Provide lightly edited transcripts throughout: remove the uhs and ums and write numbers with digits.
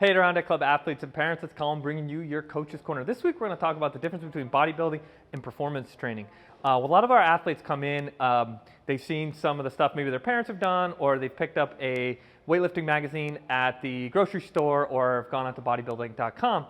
Hey, Adirondack Club athletes and parents, it's Colin bringing you your Coach's Corner. This week we're going to talk about the difference between bodybuilding and performance training. A lot of our athletes come in, they've seen some of the stuff maybe their parents have done, or they've picked up a weightlifting magazine at the grocery store or have gone onto bodybuilding.com,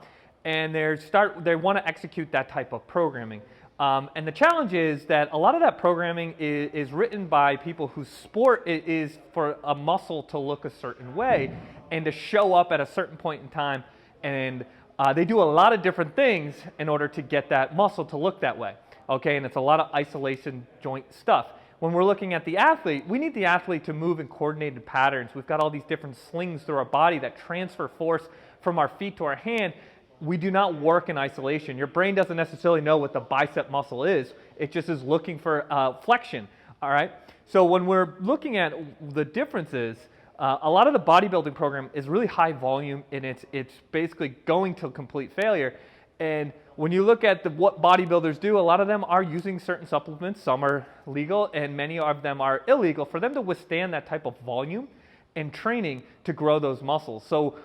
and they want to execute that type of programming. And the challenge is that a lot of that programming is written by people whose sport is for a muscle to look a certain way and to show up at a certain point in time. And they do a lot of different things in order to get that muscle to look that way. Okay, and it's a lot of isolation joint stuff. When we're looking at the athlete, we need the athlete to move in coordinated patterns. We've got all these different slings through our body that transfer force from our feet to our hand. We do not work in isolation. Your brain doesn't necessarily know what the bicep muscle is. It just is looking for flexion, all right? So when we're looking at the differences, a lot of the bodybuilding program is really high volume, and it's basically going to complete failure. And when you look at what bodybuilders do, a lot of them are using certain supplements. Some are legal, and many of them are illegal for them to withstand that type of volume and training to grow those muscles. So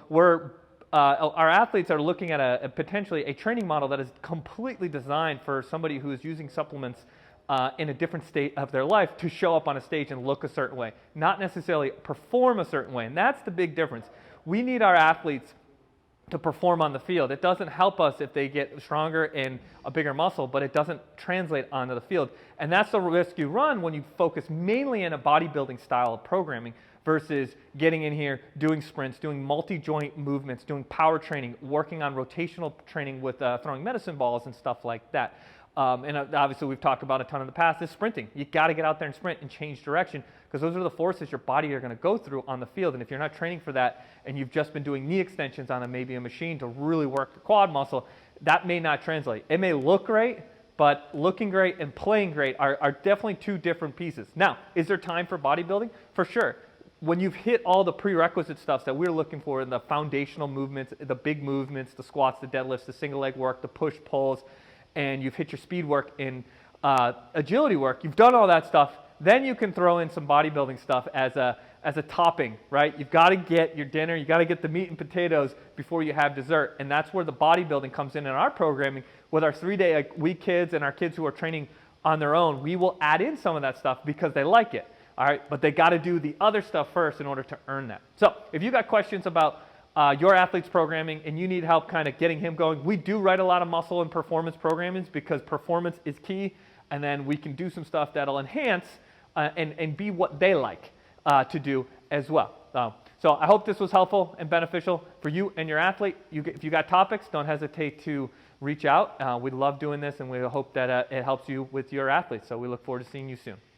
our athletes are looking at potentially a training model that is completely designed for somebody who is using supplements in a different state of their life to show up on a stage and look a certain way, not necessarily perform a certain way. And that's the big difference. We need our athletes to perform on the field. It doesn't help us if they get stronger and a bigger muscle, but it doesn't translate onto the field. And that's the risk you run when you focus mainly in a bodybuilding style of programming versus getting in here, doing sprints, doing multi-joint movements, doing power training, working on rotational training with throwing medicine balls and stuff like that. And obviously we've talked about a ton in the past is sprinting. You got to get out there and sprint and change direction because those are the forces your body are going to go through on the field. And if you're not training for that and you've just been doing knee extensions on maybe a machine to really work the quad muscle, that may not translate. It may look great, but looking great and playing great are definitely two different pieces. Now, is there time for bodybuilding? For sure. When you've hit all the prerequisite stuff that we're looking for in the foundational movements, the big movements, the squats, the deadlifts, the single leg work, the push pulls, and you've hit your speed work and agility work, you've done all that stuff, then you can throw in some bodybuilding stuff as a topping, right? You've got to get your dinner, you've got to get the meat and potatoes before you have dessert, and that's where the bodybuilding comes in our programming. With our 3-day-a-week kids and our kids who are training on their own, we will add in some of that stuff because they like it, all right? But they got to do the other stuff first in order to earn that. So if you got questions about your athlete's programming and you need help kind of getting him going, we do write a lot of muscle and performance programming because performance is key, and then we can do some stuff that'll enhance and be what they like to do as well. So I hope this was helpful and beneficial for you and your athlete. If you got topics, don't hesitate to reach out. We love doing this, and we hope that it helps you with your athletes. So we look forward to seeing you soon.